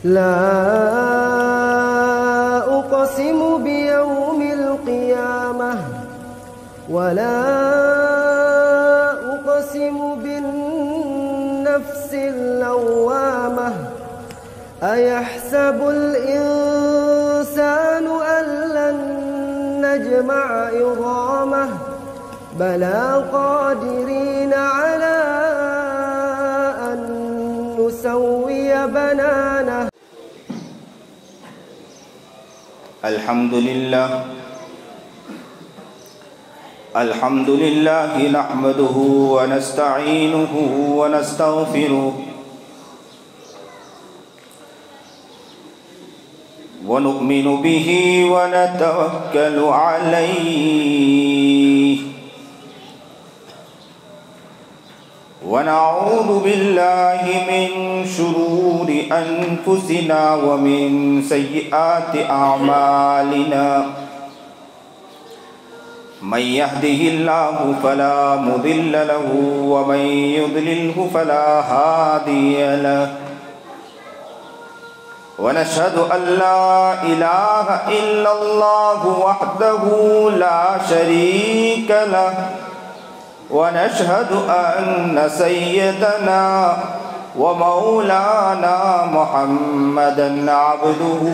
ला उक़सिमु बियौमिल क़ियामह वला उक़सिमु बिन्नफ्सिल लव्वामह अयहसबुल इंसानु अल्लन नजमअ इज़ामह बला क़ादिरीन अला अन नुसव्विय बनानह। अल्हम्दुलिल्लाह नहमदुहु व नस्तईनुहु व नस्तगफिरुह व नु'मिनु बिही व नतवक्कलु अलैहि व नऊज़ु बिल्लाहि मिन शुरूरि अनफुसिना व मिन सय्यिआति अअमालिना मन यहदिहिल्लाहु फला मुदिल्ल लहु व मन युद्लिल्हु फला हादिय लहु व नशहदु अल्ला इलाहा इल्लल्लाहु वहदहु ला शरीक लहु व नशहदु अन्न सय्यदना व मौलाना मुहम्मदन अब्दुहु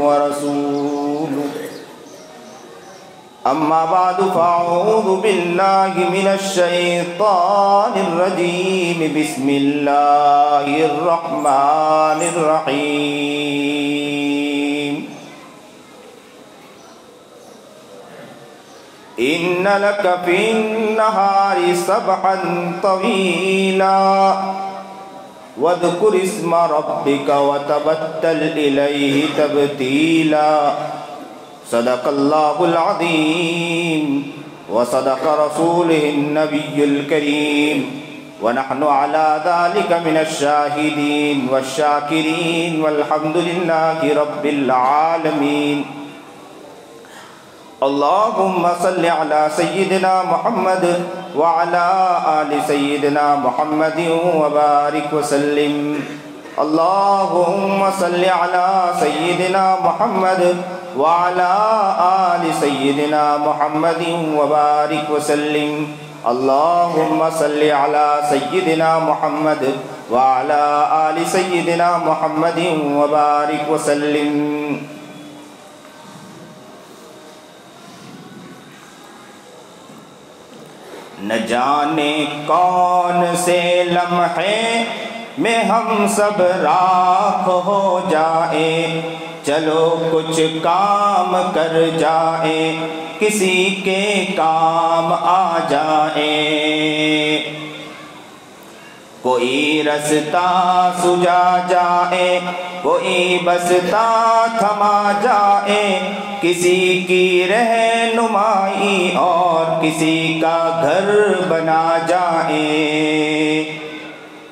व रसूलुहु। अम्मा बादु फ़अऊज़ु बिल्लाहि मिनश शैतानिर रजीम बिस्मिल्लाहिर रहमानिर रहीम। इन्न लक फिन्नहारि सबहन तवीला वज़्कुर इस्म रब्बिका व तबत्तल इलैहि तब्तीला। सदक़ल्लाहुल अज़ीम व सदक़ रसूलुहुन नबियुल करीम व नहनु अला ज़ालिका मिनश शाहिदीन वश्शाकिरीन वल्हम्दुलिल्लाहि रब्बिल आलमीन। अल्लाहुम्मा सल्लि अला सय्यिदिना मुहम्मद व अला आलि सय्यिदिना मुहम्मद व बारिक व सल्लिम। अल्लाहुम्मा सल्लि अला सय्यिदिना मुहम्मद व अला आलि सय्यिदिना मुहम्मद व बारिक व सल्लिम। अल्लाहुम्मा सल्लि अला सय्यिदिना मुहम्मद व अला आलि सय्यिदिना मुहम्मद व बारिक व सल्लिम। न जाने कौन से लम्हे में हम सब राख हो जाए, चलो कुछ काम कर जाए, किसी के काम आ जाए। कोई रास्ता सुझा जाए, कोई बसता थमा जाए, किसी की रहनुमाई और किसी का घर बना जाए।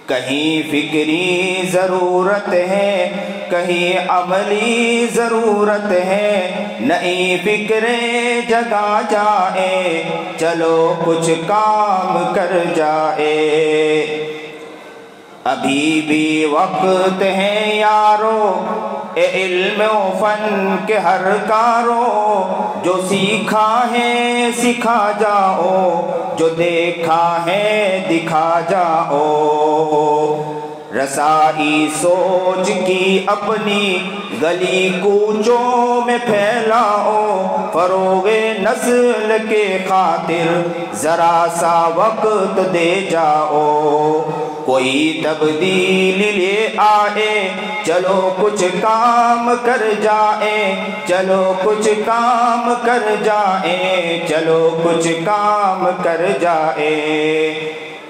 कहीं फिक्री ज़रूरत है, कहीं अमली ज़रूरत है, नई फिक्रें जगा जाए, चलो कुछ काम कर जाए। अभी भी वक्त है यारो ए इल्म व फन के हर कारो, जो सीखा है सिखा जाओ, जो देखा है दिखा जाओ। रसाई सोच की अपनी गली कूचों में फैलाओ, फरोगे नस्ल के खातिर जरा सा वक्त दे जाओ। कोई तब्दीली ले आए, चलो कुछ काम कर जाए, चलो कुछ काम कर जाए, चलो कुछ काम कर जाए।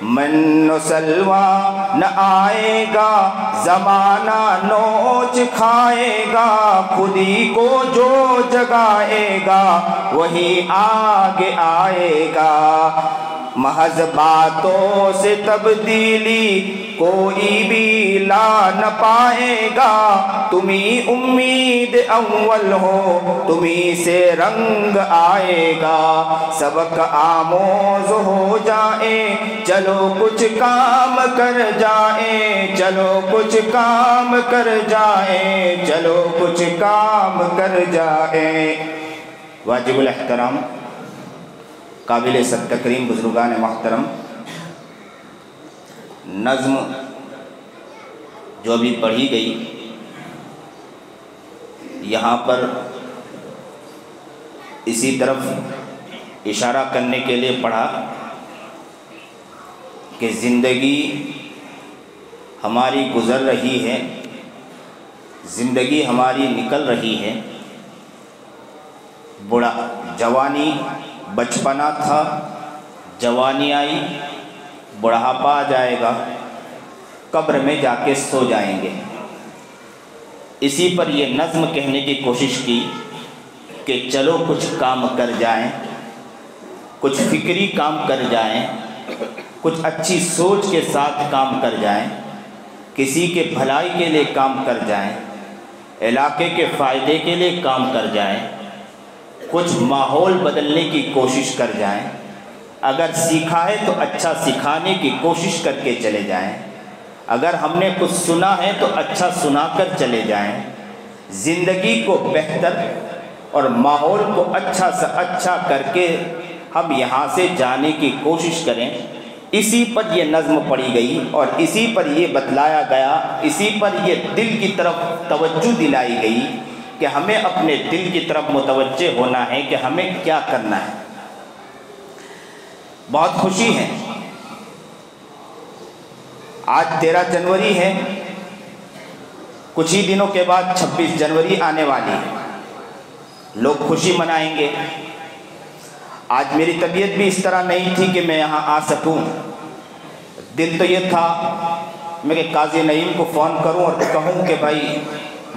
मन्नो सलवा न आएगा, जमाना नोच खाएगा, खुदी को जो जगाएगा वही आगे आएगा। महज बातों से तब्दीली कोई भी ला न पाएगा। तुम्ही उम्मीद अव्वल हो, तुम्ही से रंग आएगा। सबक आमोज हो जाए, चलो कुछ काम कर जाए, चलो कुछ काम कर जाए, चलो कुछ काम कर जाए। वाजिबुल एहतराम काबिल सत्तकरीम बुजुर्गान मोहतरम, नज़्म जो अभी पढ़ी गई यहाँ पर इसी तरफ इशारा करने के लिए पढ़ा कि ज़िंदगी हमारी गुज़र रही है, ज़िंदगी हमारी निकल रही है। बुढ़ा जवानी बचपना था, जवानी आई, बुढ़ापा आ जाएगा, कब्र में जाके सो जाएंगे। इसी पर ये नज़्म कहने की कोशिश की कि चलो कुछ काम कर जाएं, कुछ फिक्री काम कर जाएं, कुछ अच्छी सोच के साथ काम कर जाएं, किसी के भलाई के लिए काम कर जाएं, इलाके के फ़ायदे के लिए काम कर जाएं, कुछ माहौल बदलने की कोशिश कर जाएं। अगर सीखा है तो अच्छा सिखाने की कोशिश करके चले जाएं। अगर हमने कुछ सुना है तो अच्छा सुनाकर चले जाएं। ज़िंदगी को बेहतर और माहौल को अच्छा से अच्छा करके हम यहाँ से जाने की कोशिश करें। इसी पर यह नज़्म पढ़ी गई और इसी पर यह बतलाया गया, इसी पर यह दिल की तरफ तवज्जो दिलाई गई कि हमें अपने दिल की तरफ मुतवज्जे होना है कि हमें क्या करना है। बहुत खुशी है, आज 13 जनवरी है, कुछ ही दिनों के बाद 26 जनवरी आने वाली है। लोग खुशी मनाएंगे। आज मेरी तबीयत भी इस तरह नहीं थी कि मैं यहाँ आ सकूँ। दिल तो ये था मैं कि काजी नईम को फ़ोन करूँ और कहूँ कि भाई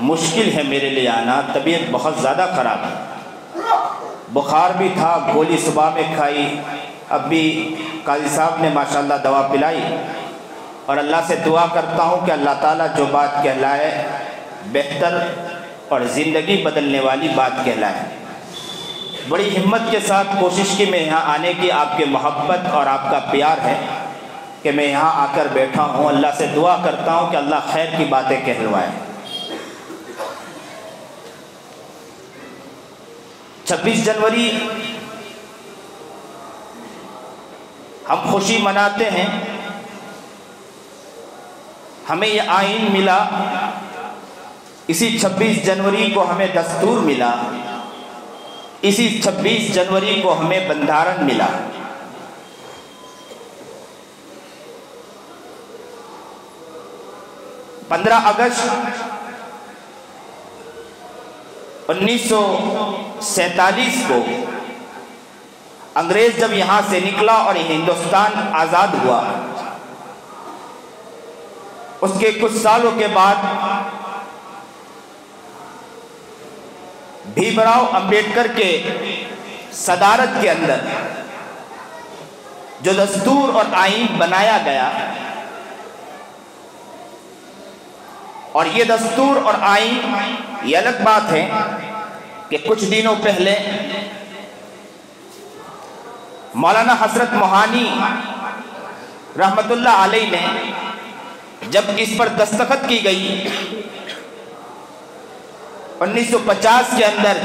मुश्किल है मेरे लिए आना, तबीयत बहुत ज़्यादा ख़राब है, बुखार भी था, गोली सुबह में खाई, अब भी काजी साहब ने माशाल्लाह दवा पिलाई। और अल्लाह से दुआ करता हूँ कि अल्लाह ताला जो बात कहलाए बेहतर और ज़िंदगी बदलने वाली बात कहलाए। बड़ी हिम्मत के साथ कोशिश की मैं यहाँ आने की, आपके मोहब्बत और आपका प्यार है कि मैं यहाँ आकर बैठा हूँ। अल्लाह से दुआ करता हूँ कि अल्लाह खैर की बातें कहलवाए। 26 जनवरी हम खुशी मनाते हैं, हमें यह आईन मिला, इसी 26 जनवरी को हमें दस्तूर मिला, इसी 26 जनवरी को हमें बंधारण मिला। अगस्त 1947 को अंग्रेज जब यहाँ से निकला और हिंदुस्तान आज़ाद हुआ, उसके कुछ सालों के बाद भीमराव अंबेडकर के सदारत के अंदर जो दस्तूर और आईन बनाया गया, और ये दस्तूर और आईन, ये अलग बात है कि कुछ दिनों पहले मौलाना हजरत मोहानी रहमतुल्लाह अलैह ने जब इस पर दस्तखत की गई 1950 के अंदर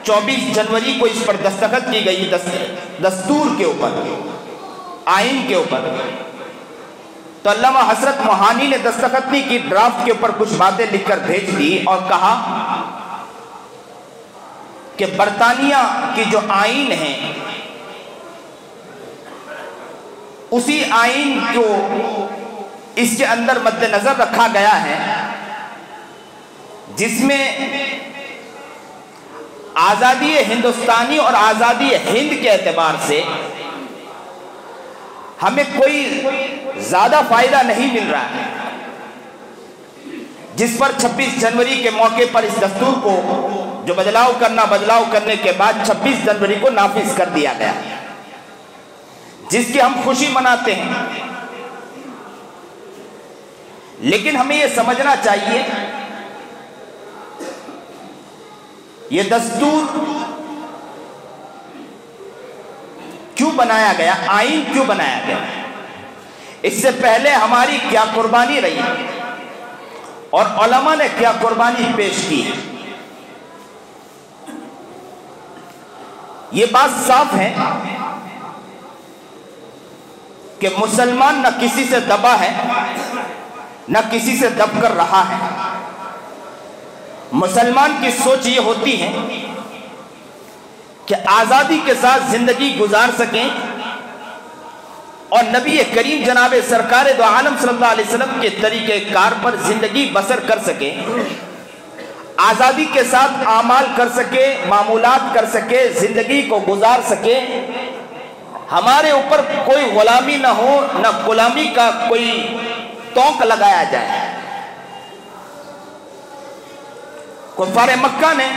24 जनवरी को इस पर दस्तखत की गई, दस्तूर के ऊपर, आईन के ऊपर, तो अल्लामा हजरत मोहानी ने दस्तखत नहीं की, ड्राफ्ट के ऊपर कुछ बातें लिखकर भेज दी और कहा कि बरतानिया की जो आईन है उसी आईन को इसके अंदर मद्देनजर रखा गया है जिसमें आज़ादी हिंदुस्तानी और आज़ादी हिंद के एतबार से हमें कोई ज़्यादा फायदा नहीं मिल रहा है, जिस पर 26 जनवरी के मौके पर इस दस्तूर को जो बदलाव करने के बाद 26 जनवरी को नाफिज कर दिया गया, जिसकी हम खुशी मनाते हैं। लेकिन हमें यह समझना चाहिए ये दस्तूर क्यों बनाया गया, आईन क्यों बनाया गया, इससे पहले हमारी क्या कुर्बानी रही और उलमा ने क्या कुर्बानी पेश की। ये बात साफ है कि मुसलमान न किसी से दबा है न किसी से दब कर रहा है। मुसलमान की सोच ये होती है कि आज़ादी के साथ जिंदगी गुजार सकें और नबी करीम जनाब सरकार दो आलम सल्लल्लाहु अलैहि वसल्लम के तरीके कार पर जिंदगी बसर कर सके, आज़ादी के साथ आमाल कर सके, मामूलात कर सके, जिंदगी को गुजार सके। हमारे ऊपर कोई गुलामी ना हो, ना गुलामी का कोई तोंक लगाया जाए। कुफार मक्का ने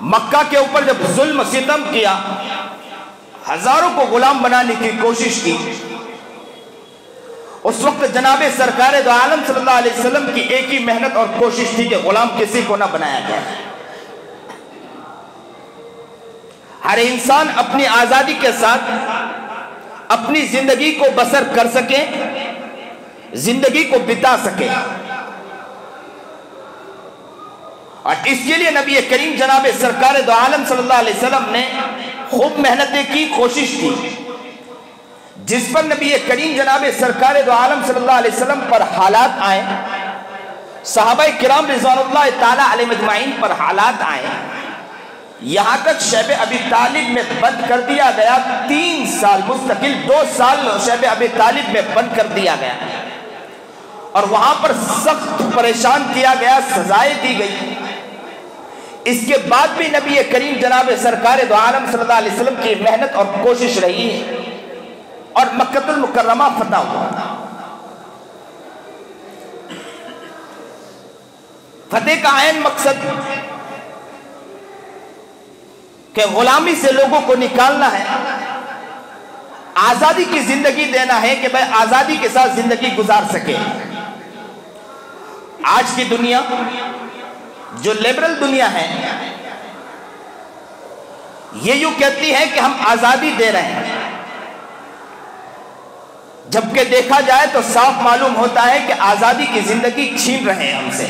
मक्का के ऊपर जब जुल्म सितम किया, हजारों को गुलाम बनाने की कोशिश की, उस वक्त जनाबे सरकार दो आलम सल्लल्लाहु अलैहि वसल्लम की एक ही मेहनत और कोशिश थी कि गुलाम किसी को ना बनाया जाए। हर इंसान अपनी आजादी के साथ अपनी जिंदगी को बसर कर सके, जिंदगी को बिता सके। और इसके लिए नबी करीम जनाब सरकार दो आलम सल्लल्लाहु अलैहि वसल्लम ने खूब मेहनतें की, कोशिश की, जिस पर नबी करीम जनाब सरकार दो आलम सल्लल्लाहु अलैहि वसल्लम पर हालात आए, सहाबा किराम रिज़वानुल्लाह ताला अलैहिम अजमाइन पर हालात आए, यहां तक शैब अबी तालिब में बंद कर दिया गया। 3 साल मुस्तकिल 2 साल शैब अबी तालिब में बंद कर दिया गया और वहां पर सख्त परेशान किया गया, सजाएं दी गई। इसके बाद भी नबी करीम जनाब सरकार दो आलम सल्लल्लाहु अलैहि वसल्लम की मेहनत और कोशिश रही और मक्कतुल मुकर्रमा फतह हुआ। फतेह का ऐन मकसद कि गुलामी से लोगों को निकालना है, आजादी की जिंदगी देना है कि भाई आजादी के साथ जिंदगी गुजार सके। आज की दुनिया जो लिबरल दुनिया है, ये यूं कहती है कि हम आजादी दे रहे हैं, जबकि देखा जाए तो साफ मालूम होता है कि आजादी की जिंदगी छीन रहे हैं हमसे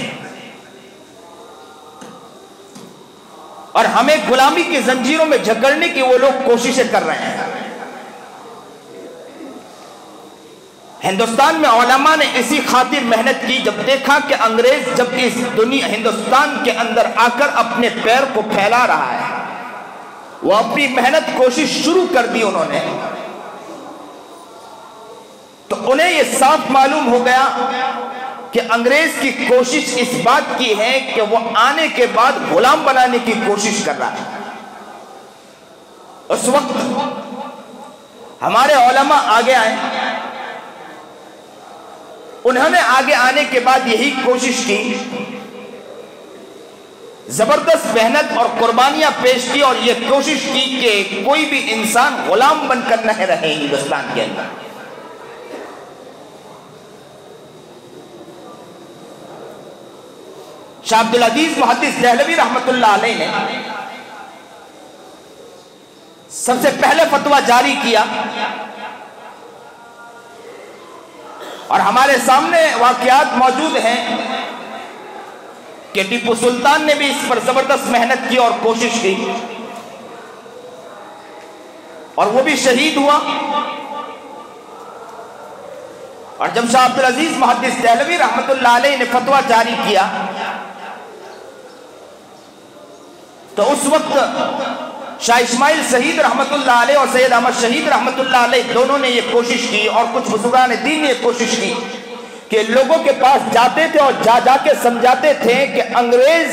और हमें गुलामी की जंजीरों में जकड़ने की वो लोग कोशिशें कर रहे हैं। हिंदुस्तान में उलमा ने इसी खातिर मेहनत की, जब देखा कि अंग्रेज जब इस दुनिया हिंदुस्तान के अंदर आकर अपने पैर को फैला रहा है, वो अपनी मेहनत कोशिश शुरू कर दी उन्होंने, तो उन्हें ये साफ मालूम हो गया कि अंग्रेज की कोशिश इस बात की है कि वो आने के बाद गुलाम बनाने की कोशिश कर रहा है। उस वक्त हमारे उलमा आगे आए, उन्होंने आगे आने के बाद यही कोशिश की, जबरदस्त मेहनत और कुर्बानियां पेश की और यह कोशिश की कि कोई भी इंसान गुलाम बनकर न रहे हिंदुस्तान के अंदर। शाह अब्दुल अजीज मुहद्दिस देहलवी रहमतुल्लाह अलैह ने सबसे पहले फतवा जारी किया और हमारे सामने वाकयात मौजूद हैं कि टीपू सुल्तान ने भी इस पर जबरदस्त मेहनत की और कोशिश की और वो भी शहीद हुआ। और जब शाह अब्दुल अजीज मुहद्दिस देहलवी रहमतुल्लाह अलैह ने फतवा जारी किया तो उस वक्त शाह इस्माइल शहीद रहमतुल्लाह अलैह और सैयद अहमद शहीद रहमतुल्लाह अलैह दोनों ने ये कोशिश की और कुछ बुजुर्गान दीन ने ये कोशिश की कि लोगों के पास जाते थे और जा जाके समझाते थे कि अंग्रेज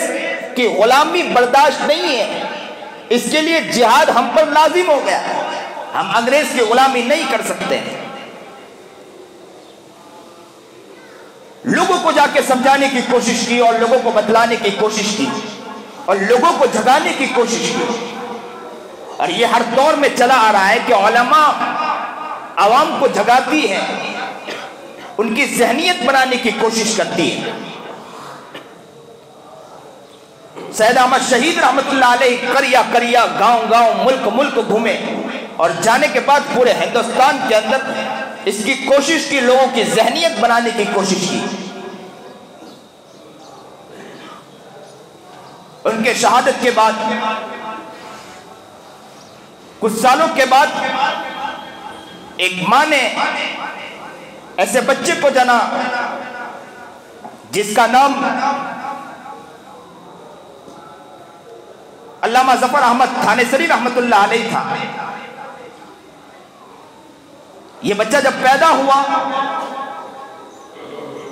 की गुलामी बर्दाश्त नहीं है, इसके लिए जिहाद हम पर लाजिम हो गया, हम अंग्रेज की गुलामी नहीं कर सकते। लोगों को जाके समझाने की कोशिश की और लोगों को बतलाने की कोशिश की और लोगों को जगाने की कोशिश की। और ये हर दौर में चला आ रहा है कि उलमा आवाम को जगाती है, उनकी ज़हनियत बनाने की कोशिश करती है। सैयद अहमद शहीद रहमतुल्लाह अलैह करिया करिया, गांव गांव, मुल्क मुल्क घूमे और जाने के बाद पूरे हिंदुस्तान के अंदर इसकी कोशिश की, लोगों की ज़हनियत बनाने की कोशिश की। उनके शहादत के बाद कुछ सालों के बाद एक मां ने ऐसे बच्चे को जना जिसका नाम अल्लामा जफर अहमद थानेसरी रहमतुल्लाह अलैह था। यह बच्चा जब पैदा हुआ,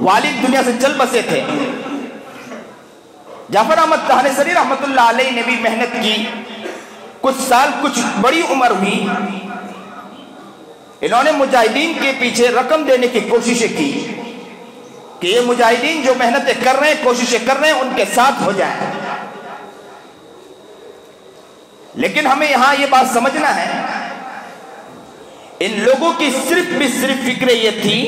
वालिद दुनिया से चल बसे थे। जाफर अहमद थानेसरी रहमतुल्लाह अलैह ने भी मेहनत की, कुछ साल, कुछ बड़ी उम्र हुई, इन्होंने मुजाहिदीन के पीछे रकम देने की कोशिशें की कि ये मुजाहिदीन जो मेहनतें कर रहे हैं, कोशिशें कर रहे हैं, उनके साथ हो जाए। लेकिन हमें यहां ये बात समझना है, इन लोगों की सिर्फ फिक्र ये थी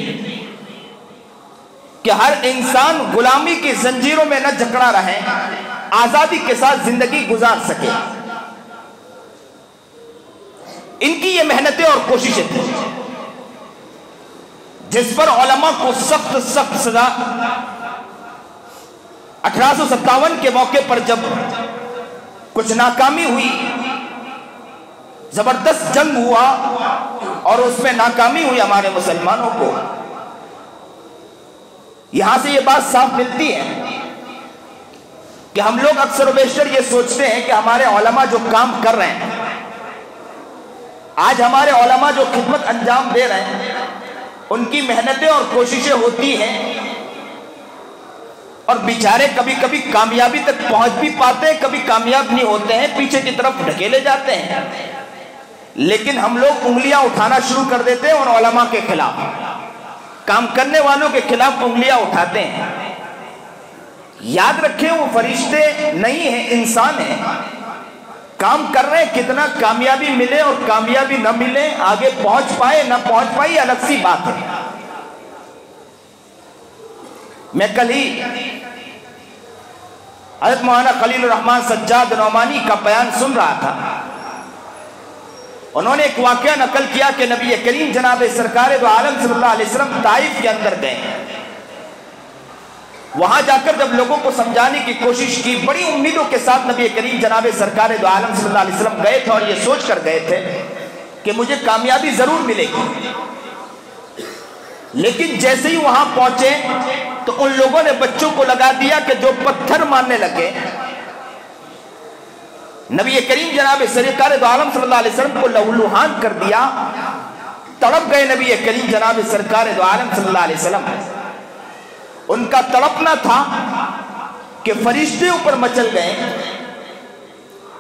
कि हर इंसान गुलामी की जंजीरों में न जकड़ा रहे, आजादी के साथ जिंदगी गुजार सके। इनकी ये मेहनतें और कोशिशें थी, जिस पर उलमा को सख्त सजा 1857 के मौके पर जब कुछ नाकामी हुई, जबरदस्त जंग हुआ और उसमें नाकामी हुई हमारे मुसलमानों को, यहां से ये बात साफ मिलती है कि हम लोग अक्सर बेशतर ये सोचते हैं कि हमारे उलमा जो काम कर रहे हैं, आज हमारे उलमा जो खिदमत अंजाम दे रहे हैं, उनकी मेहनतें और कोशिशें होती हैं और बेचारे कभी कभी कामयाबी तक पहुंच भी पाते हैं, कभी कामयाब नहीं होते हैं, पीछे की तरफ ढकेले जाते हैं। लेकिन हम लोग उंगलियां उठाना शुरू कर देते हैं और उलमा के खिलाफ, काम करने वालों के खिलाफ उंगलियां उठाते हैं। याद रखें, वो फरिश्ते नहीं हैं, इंसान हैं। काम कर रहे हैं, कितना कामयाबी मिले और कामयाबी न मिले, आगे पहुंच पाए न पहुंच पाए, अलग सी बात है। मैं कल ही हज़रत मौलाना खलीलुर रहमान सज्जाद नौमानी का बयान सुन रहा था। उन्होंने एक वाकया नकल किया कि नबी करीम जनाब सरकार दो आलम सल्लल्लाहु अलैहि वसल्लम ताइफ के अंदर गए। वहां जाकर जब लोगों को समझाने की कोशिश की, बड़ी उम्मीदों के साथ नबी करीम जनाब सरकार दो आलम सल्लल्लाहु अलैहि वसल्लम गए थे और ये सोच कर गए थे कि मुझे कामयाबी जरूर मिलेगी। लेकिन जैसे ही वहां पहुंचे तो उन लोगों ने बच्चों को लगा दिया कि जो पत्थर मारने लगे। नबी करीम जनाब सरकार दो आलम सल्लल्लाहु अलैहि वसल्लम को लहूलुहान कर दिया, तड़प गए नबी करीम जनाब सरकार दो आलम सल्लल्लाहु अलैहि वसल्लम। उनका तड़पना था कि फरिश्ते ऊपर मचल गए।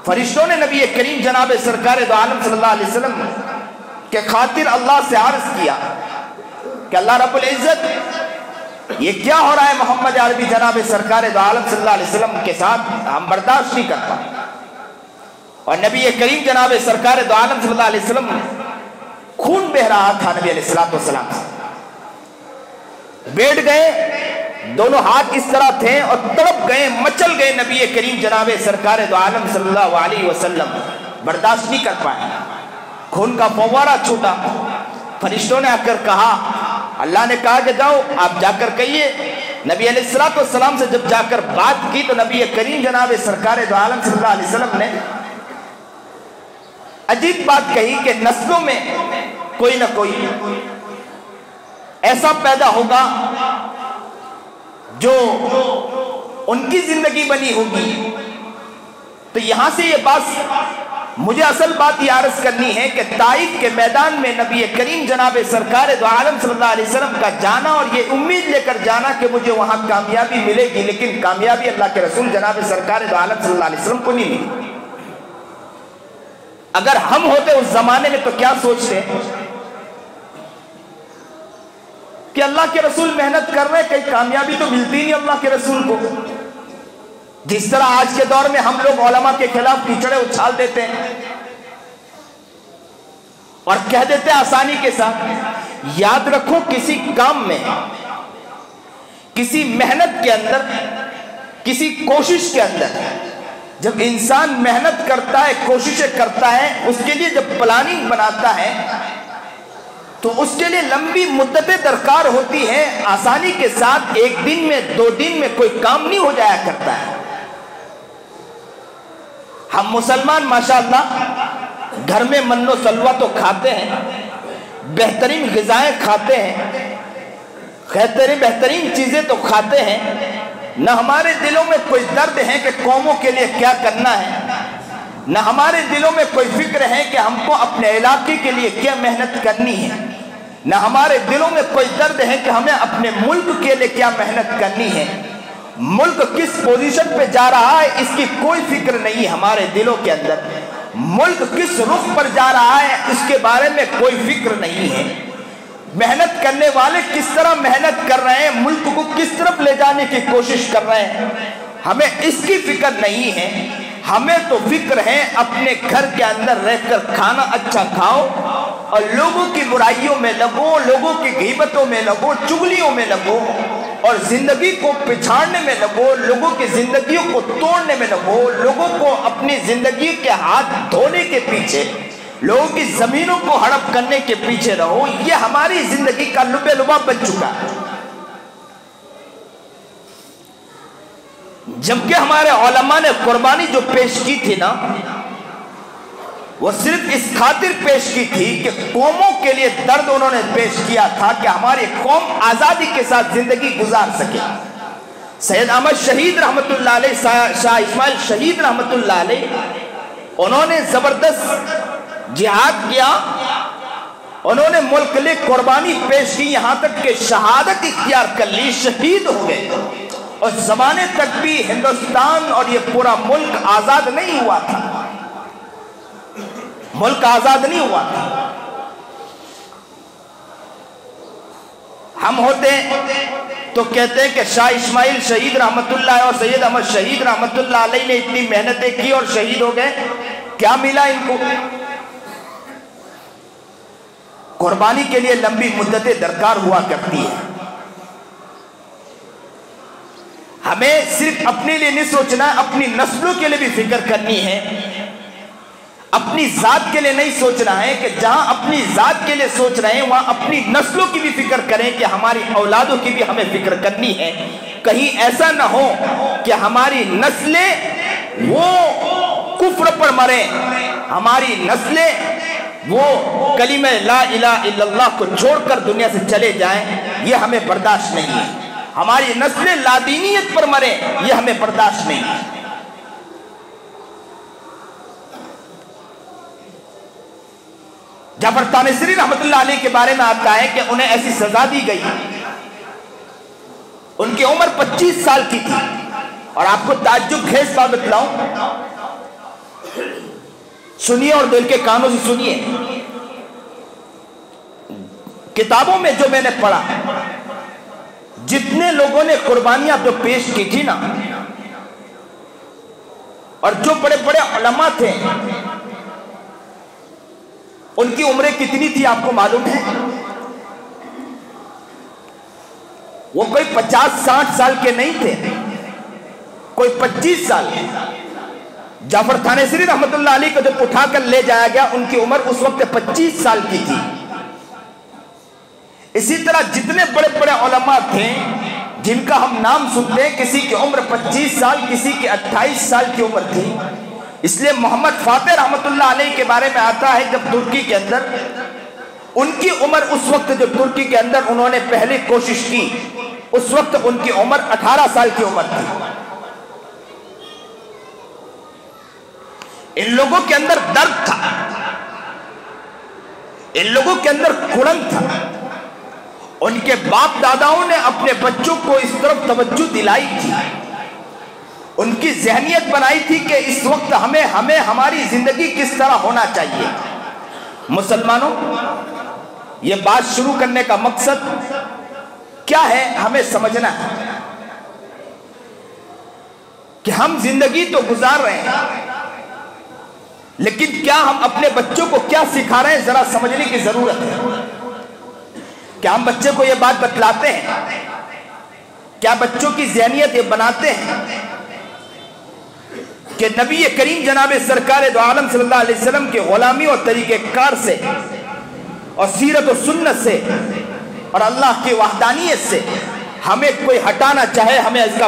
फरिश्तों ने नबी करीम जनाब सरकार दो आलम सल्लल्लाहु अलैहि वसल्लम के खातिर अल्लाह से अर्ज किया कि अल्लाह रब्बुल इज्जत, ये क्या हो रहा है मोहम्मद अरबी जनाब सरकार दो आलम सल्लल्लाहु अलैहि वसल्लम के साथ, हम बर्दाश्त नहीं कर पाए। और नबी करीम जनाब सरकार दो आलम सल्लल्लाहु अलैहि वसल्लम खून बह रहा था नबी अलैहिस्सलातु वस्सलाम से। बैठ गए, दोनों हाथ इस तरह थे और तड़प गए, मचल गए नबी करीम जनाब सरकार दो आलम सल्लल्लाहु अलैहि वसल्लम, बर्दाश्त नहीं कर पाए। खून का फव्वारा छूटा। फरिश्तों ने आकर कहा, अल्लाह ने कहा कि जाओ आप जाकर कहिए। नबी अलैहिस्सलातु वस्सलाम से जब जाकर बात की तो नबी करीम जनाब सरकार दो आलम सल्लल्लाहु अलैहि वसल्लम ने अजीब बात कही कि नस्लों में कोई ना कोई ऐसा पैदा होगा जो उनकी जिंदगी बनी होगी। तो यहां से ये बात, मुझे असल बात ये अर्ज करनी है कि ताइफ के मैदान में नबी करीम जनाब सरकार दो आलम सल्लल्लाहु अलैहि वसल्लम का जाना और ये उम्मीद लेकर जाना कि मुझे वहां कामयाबी मिलेगी, लेकिन कामयाबी अल्लाह के रसूल जनाब सरकार दो आलम सल्लल्लाहु अलैहि वसल्लम को नहीं मिली। अगर हम होते उस जमाने में तो क्या सोचते कि अल्लाह के रसूल मेहनत कर रहे, कहीं कामयाबी तो मिलती नहीं अल्लाह के रसूल को। जिस तरह आज के दौर में हम लोग उलमा के खिलाफ कीचड़े उछाल देते हैं, और कह देते आसानी के साथ। याद रखो, किसी काम में, किसी मेहनत के अंदर, किसी कोशिश के अंदर जब इंसान मेहनत करता है, कोशिशें करता है, उसके लिए जब प्लानिंग बनाता है तो उसके लिए लंबी मुद्दतें दरकार होती है। आसानी के साथ एक दिन में, 2 दिन में कोई काम नहीं हो जाया करता है। हम मुसलमान माशाअल्लाह घर में मन्नो सलवा तो खाते हैं, बेहतरीन ग़िज़ाएं खाते हैं, बेहतरीन चीजें तो खाते हैं। न हमारे दिलों में कोई दर्द है कि कौमों के लिए क्या करना है, न हमारे दिलों में कोई फिक्र है कि हमको अपने इलाके के लिए क्या मेहनत करनी है, न हमारे दिलों में कोई दर्द है कि हमें अपने मुल्क के लिए क्या मेहनत करनी है। मुल्क किस पोजीशन पे जा रहा है इसकी कोई फिक्र नहीं हमारे दिलों के अंदर। मुल्क किस रुख पर जा रहा है इसके बारे में कोई फिक्र नहीं है। मेहनत करने वाले किस तरह मेहनत कर रहे हैं, मुल्क को किस तरफ ले जाने की कोशिश कर रहे हैं, हमें इसकी फिक्र नहीं है। हमें तो फिक्र है अपने घर के अंदर रहकर खाना अच्छा खाओ और लोगों की बुराइयों में लगो, लोगों की गीबतों में लगो, चुगलियों में लगो और जिंदगी को पिछाड़ने में लगो, लोगों की जिंदगियों को तोड़ने में लगो, लोगों को अपनी जिंदगी के हाथ धोने के पीछे, लोगों की जमीनों को हड़प करने के पीछे रहो। ये हमारी जिंदगी का लुबे लुबा बन चुका है। जबकि हमारे उलमा ने कुर्बानी जो पेश की थी ना, वो सिर्फ इस खातिर पेश की थी कि कौमों के लिए दर्द उन्होंने पेश किया था कि हमारी कौम आजादी के साथ जिंदगी गुजार सके। सैयद अहमद शहीद रहमतुल्लाह अलैह, शाह इस्माइल शहीद रहमतुल्लाह अलैह, उन्होंने जबरदस्त जिहाद किया, उन्होंने मुल्क के लिए कुर्बानी पेश की, यहां तक कि शहादत इख्तियार कर ली, शहीद हो गए। और जमाने तक भी हिंदुस्तान और ये पूरा मुल्क आजाद नहीं हुआ था, मुल्क आजाद नहीं हुआ था। हम होते तो कहते हैं कि शाह इस्माइल शहीद रहमतुल्लाह और सैयद अहमद शहीद रहमतुल्लाह अलैह ने इतनी मेहनतें की और शहीद हो गए, क्या मिला इनको? कुर्बानी के लिए लंबी मुद्दतें दरकार हुआ करती है। हमें सिर्फ अपने लिए नहीं सोचना, अपनी नस्लों के लिए भी फिक्र करनी है। अपनी जात के लिए नहीं सोचना है कि जहां अपनी जात के लिए सोच रहे हैं वहां अपनी नस्लों की भी फिक्र करें कि हमारी औलादों की भी हमें फिक्र करनी है। कहीं ऐसा ना हो कि हमारी नस्लें वो कुफ्र पर मरे, हमारी नस्लें वो कलीमा ला इलाहा इल्लल्लाह को छोड़कर दुनिया से चले जाएं, ये हमें बर्दाश्त नहीं है। हमारी नस्लें लादीनियत पर मरे, ये हमें बर्दाश्त नहीं है। जाफर तानेसरी रहमतुल्लाह अलैह के बारे में आता है कि उन्हें ऐसी सजा दी गई, उनकी उम्र 25 साल की थी। और आपको ताज्जुब खेज बात बतलाऊं, सुनिए और दिल के कानों से सुनिए। किताबों में जो मैंने पढ़ा, जितने लोगों ने कुर्बानियां जो पेश की थी ना, और जो बड़े बड़े उलमा थे, उनकी उम्रें कितनी थी आपको मालूम है? वो कोई 50-60 साल के नहीं थे, कोई 25 साल। जाफर तानेसरी रहमतुल्लाह अलैह को जब उठाकर ले जाया गया, उनकी उम्र उस वक्त 25 साल की थी। इसी तरह जितने बड़े बड़े उलमा थे जिनका हम नाम सुनते हैं, किसी की उम्र 25 साल, किसी की 28 साल की उम्र थी। इसलिए मोहम्मद फातेह रहमतुल्लाह अलैह के बारे में आता है, जब तुर्की के अंदर उनकी उम्र, उस वक्त जो तुर्की के अंदर उन्होंने पहले कोशिश की, उस वक्त उनकी उम्र 18 साल की उम्र थी। इन लोगों के अंदर दर्द था, इन लोगों के अंदर कुड़न था। उनके बाप दादाओं ने अपने बच्चों को इस तरफ तवज्जो दिलाई थी, उनकी जहनियत बनाई थी कि इस वक्त हमें हमारी जिंदगी किस तरह होना चाहिए। मुसलमानों, ये बात शुरू करने का मकसद क्या है, हमें समझना है कि हम जिंदगी तो गुजार रहे हैं, लेकिन क्या हम अपने बच्चों को क्या सिखा रहे हैं, जरा समझने की जरूरत है। क्या हम बच्चे को यह बात बतलाते हैं? क्या बच्चों की ज़हनियत ये बनाते हैं कि नबी करीम जनाब सरकार दो आलम सल्लल्लाहु अलैहि वसल्लम के गुलामी और तरीक़ेकार से और सीरत और सुन्नत से और अल्लाह की वहदानियत से हमें कोई हटाना चाहे, हमें इसका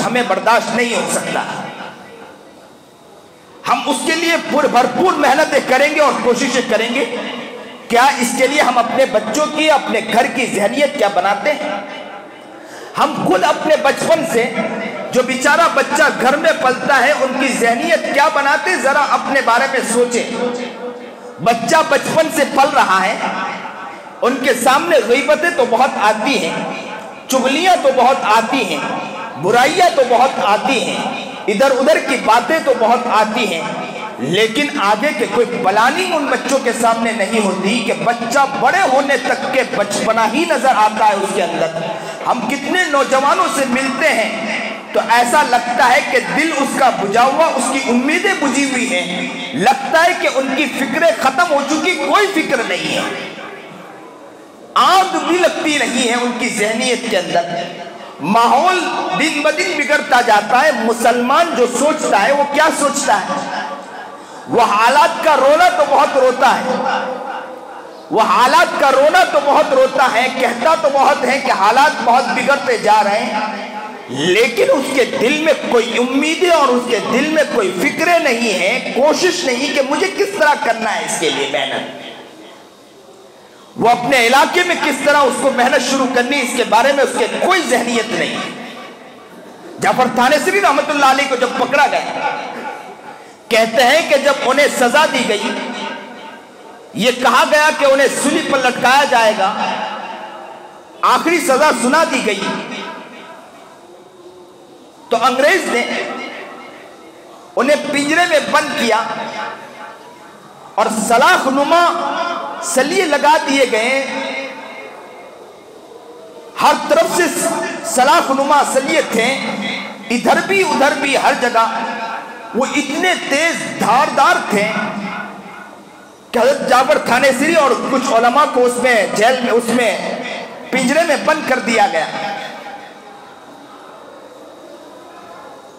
हमें बर्दाश्त नहीं हो सकता। हम उसके लिए भरपूर मेहनतें करेंगे और कोशिशें करेंगे। क्या इसके लिए हम अपने बच्चों की, अपने घर की ज़हनियत क्या बनाते हैं? हम खुद अपने बचपन से, जो बेचारा बच्चा घर में पलता है, उनकी ज़हनियत क्या बनाते, जरा अपने बारे में सोचें। बच्चा बचपन से पल रहा है, उनके सामने ग़ीबतें तो बहुत आती हैं, चुगलियां तो बहुत आती हैं, बुराइयां तो बहुत आती हैं, इधर उधर की बातें तो बहुत आती हैं, लेकिन आगे के कोई प्लानिंग उन बच्चों के सामने नहीं होती कि बच्चा बड़े होने तक के बचपना ही नजर आता है उसके अंदर। हम कितने नौजवानों से मिलते हैं तो ऐसा लगता है कि दिल उसका बुझा हुआ, उसकी उम्मीदें बुझी हुई हैं, लगता है कि उनकी फिक्रें खत्म हो चुकी, कोई फिक्र नहीं है, आग भी लगती नहीं है उनकी ज़हनियत के अंदर। माहौल दिन ब दिन बिगड़ता जाता है। मुसलमान जो सोचता है वो क्या सोचता है? वो हालात का रोना तो बहुत रोता है, वो हालात का रोना तो बहुत रोता है, कहता तो बहुत है कि हालात बहुत बिगड़ते जा रहे हैं, लेकिन उसके दिल में कोई उम्मीदें और उसके दिल में कोई फिक्रें नहीं है, कोशिश नहीं कि मुझे किस तरह करना है इसके लिए मेहनत, वो अपने इलाके में किस तरह उसको मेहनत शुरू करनी, इसके बारे में उसके कोई ज़हनियत नहीं। जाफर थानेसरी रहमतुल्लाह अलैह को जब पकड़ा गया, कहते हैं कि जब उन्हें सजा दी गई, ये कहा गया कि उन्हें सूली पर लटकाया जाएगा, आखिरी सजा सुना दी गई, तो अंग्रेज ने उन्हें पिंजरे में बंद किया और सलाखनुमा सलिए लगा दिए गए। हर तरफ से सलाखनुमा सलिए थे, इधर भी उधर भी हर जगह। वो इतने तेज धारदार थे कि हज़रत जाफर थानेसरी और कुछ उलमा को उसमें जेल में, उसमें पिंजरे में बंद कर दिया गया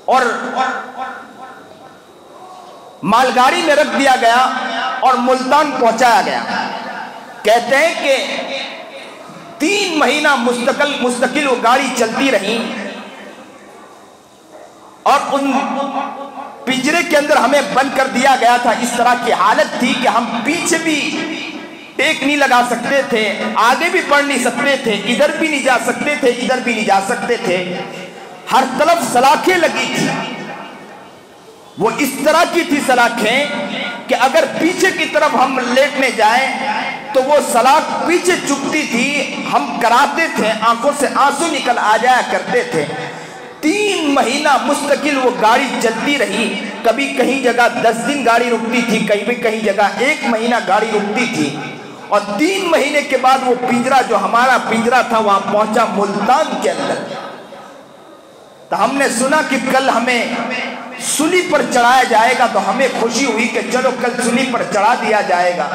और मालगाड़ी में रख दिया गया और मुल्तान पहुंचाया गया। कहते हैं कि 3 महीना मुस्तकिल वो गाड़ी चलती रही और उन पिंजरे के अंदर हमें बंद कर दिया गया था। इस तरह की हालत थी कि हम पीछे भी टेक नहीं लगा सकते थे, आगे भी बढ़ नहीं सकते थे, इधर भी नहीं जा सकते थे, इधर भी नहीं जा सकते थे। हर तरफ सलाखें लगी थी। वो इस तरह की थी सलाखें कि अगर पीछे की तरफ हम लेटने जाएं तो वो सलाख पीछे चुभती थी, हम कराते थे, आंखों से आंसू निकल आ जाया करते थे। 3 महीना मुस्तकिल वो गाड़ी चलती रही। कभी कहीं जगह 10 दिन गाड़ी रुकती थी, कहीं भी कहीं जगह 1 महीना गाड़ी रुकती थी। और 3 महीने के बाद वो पिंजरा, जो हमारा पिंजरा था, वहां पहुंचा मुल्तान के अंदर। तो हमने सुना कि कल हमें सूली पर चढ़ाया जाएगा, तो हमें खुशी हुई कि चलो कल सूली पर चढ़ा दिया जाएगा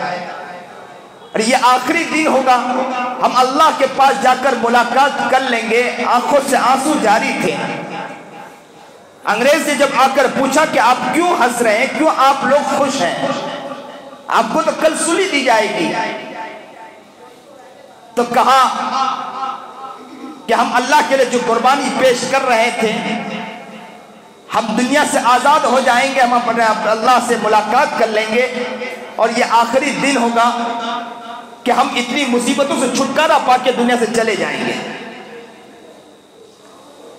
और ये आखिरी दिन होगा, हम अल्लाह के पास जाकर मुलाकात कर लेंगे। आंखों से आंसू जारी थे। अंग्रेज ने जब आकर पूछा कि आप क्यों हंस रहे हैं, क्यों आप लोग खुश हैं, आपको तो कल सूली दी जाएगी, तो कहा कि हम अल्लाह के लिए जो कुर्बानी पेश कर रहे थे, हम दुनिया से आज़ाद हो जाएंगे, हम अपने अल्लाह से मुलाकात कर लेंगे और ये आखिरी दिन होगा कि हम इतनी मुसीबतों से छुटकारा पाके दुनिया से चले जाएंगे।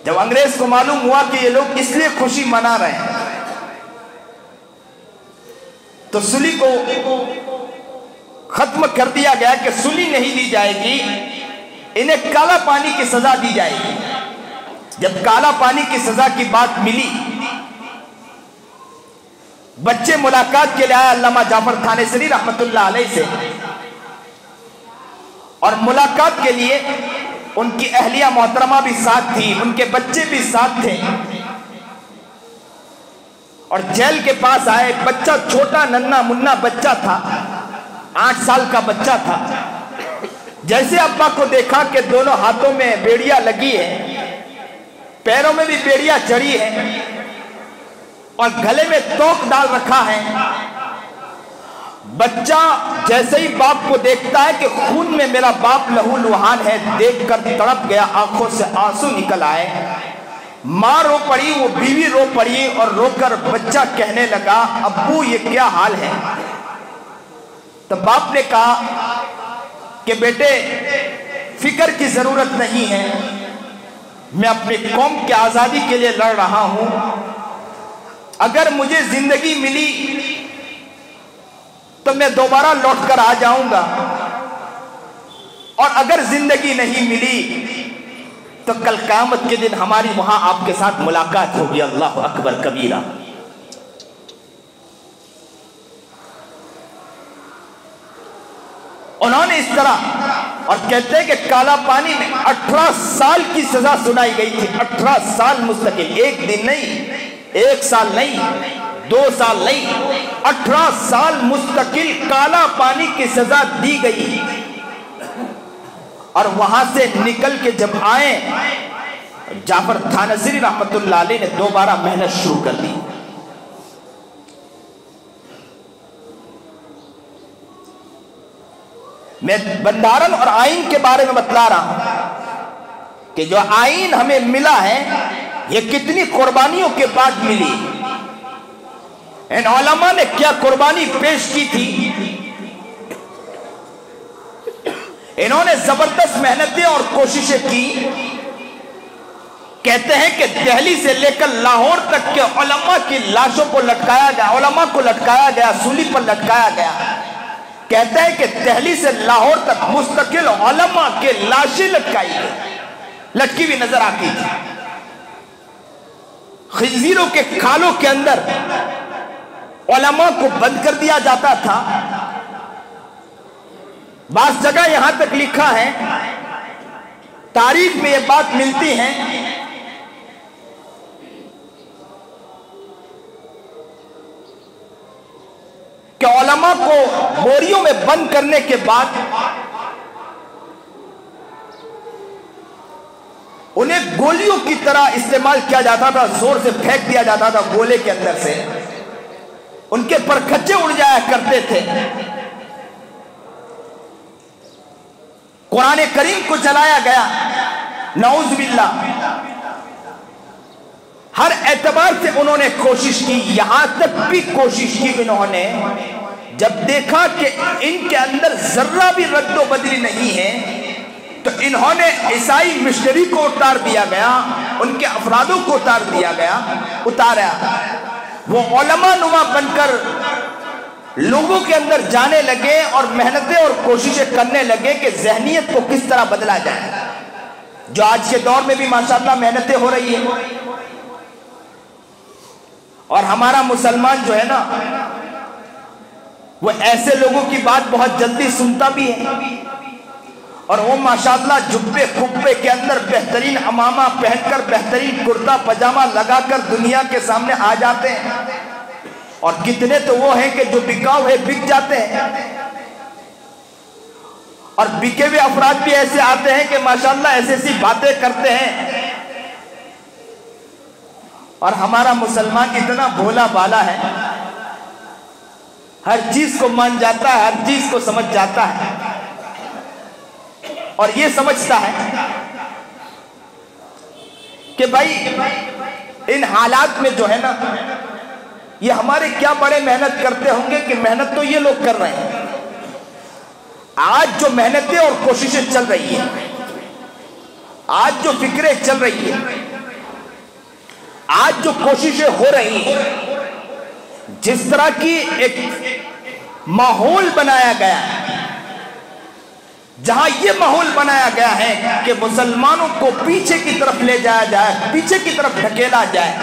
जब अंग्रेज को मालूम हुआ कि ये लोग इसलिए खुशी मना रहे हैं, तो सूली को खत्म कर दिया गया कि सूली नहीं दी जाएगी, इन्हें काला पानी की सजा दी जाएगी। जब काला पानी की सजा की बात मिली, बच्चे मुलाकात के लिए आए अल्लामा जाफर थानेसरी रहमतुल्लाह अलैह से, और मुलाकात के लिए उनकी अहलिया मोहतरमा भी साथ थी, उनके बच्चे भी साथ थे। और जेल के पास आए। बच्चा छोटा नन्ना मुन्ना बच्चा था, 8 साल का बच्चा था। जैसे अब्बा को देखा कि दोनों हाथों में बेड़ियां लगी है, पैरों में भी बेड़ियां चढ़ी है और गले में तोक डाल रखा है, बच्चा जैसे ही बाप को देखता है कि खून में मेरा बाप लहू लुहान है, देखकर तड़प गया, आंखों से आंसू निकल आए। माँ रो पड़ी, वो बीवी रो पड़ी और रोकर बच्चा कहने लगा, अब्बू ये क्या हाल है। तो बाप ने कहा कि बेटे फिक्र की जरूरत नहीं है, मैं अपनी कौम की आजादी के लिए लड़ रहा हूं। अगर मुझे जिंदगी मिली तो मैं दोबारा लौटकर आ जाऊंगा, और अगर जिंदगी नहीं मिली तो कल क़यामत के दिन हमारी वहां आपके साथ मुलाकात होगी। अल्लाह अकबर कबीरा। उन्होंने इस तरह, और कहते हैं कि काला पानी में 18 साल की सजा सुनाई गई थी। 18 साल मुस्तकिल, एक दिन नहीं, 1 साल नहीं, 2 साल नहीं, 18 साल मुस्तकिल काला पानी की सजा दी गई। और वहां से निकल के जब आए, जाफर थानसी रहमतुल्लाह अलैह ने दोबारा मेहनत शुरू कर दी। मैं बंधारण और आइन के बारे में बतला रहा हूं कि जो आइन हमें मिला है, ये कितनी कुर्बानियों के बाद मिली। इन उलमा ने क्या कुर्बानी पेश की थी। इन्होंने जबरदस्त मेहनतें और कोशिशें की। कहते हैं कि दिल्ली से लेकर लाहौर तक के उलमा की लाशों को लटकाया गया, उलमा को लटकाया गया, सूली पर लटकाया गया। कहते हैं कि दिल्ली से लाहौर तक मुस्तकिल उलमा के लाशें लटकाई गई, लटकी हुई नजर आती थी। खिंजीरों के खालों के अंदर उलमा को बंद कर दिया जाता था। बास जगह यहां तक लिखा है, तारीख में यह बात मिलती है कि उलमा को बोरियों में बंद करने के बाद उन्हें गोलियों की तरह इस्तेमाल किया जाता था, जोर से फेंक दिया जाता था गोले के अंदर से, उनके परखच्चे उड़ जाया करते थे। कुरान करीम को जलाया गया, नऊज़ बिल्लाह। हर एतबार से उन्होंने कोशिश की, यहां तक भी कोशिश की इन्होंने, जब देखा कि इनके अंदर जर्रा भी रद्दो बदली नहीं है, तो इन्होंने ईसाई मिशनरी को उतार दिया गया, उनके अफरादों को उतार दिया गया, उतारा। वो उलमा नुमा बनकर लोगों के अंदर जाने लगे और मेहनतें और कोशिशें करने लगे कि जहनियत को किस तरह बदला जाए। जो आज के दौर में भी माशाअल्लाह मेहनतें हो रही है। और हमारा मुसलमान जो है ना, वो ऐसे लोगों की बात बहुत जल्दी सुनता भी है, और वो माशाअल्लाह जुब्बे खुब्बे के अंदर बेहतरीन अमामा पहनकर, बेहतरीन कुर्ता पजामा लगाकर दुनिया के सामने आ जाते हैं। और कितने तो वो हैं कि जो बिकाऊ है बिक जाते हैं, और बिके हुए अफराद भी ऐसे आते हैं कि माशाअल्लाह ऐसी ऐसी बातें करते हैं। और हमारा मुसलमान इतना भोला भाला है, हर चीज को मान जाता है, हर चीज को समझ जाता है, और ये समझता है कि भाई इन हालात में जो है ना, ये हमारे क्या बड़े मेहनत करते होंगे कि मेहनत तो ये लोग कर रहे हैं। आज जो मेहनतें और कोशिशें चल रही है, आज जो फिक्रें चल रही है, आज जो कोशिशें हो रही हैं, जिस तरह की एक माहौल बनाया गया है, जहां यह माहौल बनाया गया है कि मुसलमानों को पीछे की तरफ ले जाया जाए, पीछे की तरफ ढकेला जाए,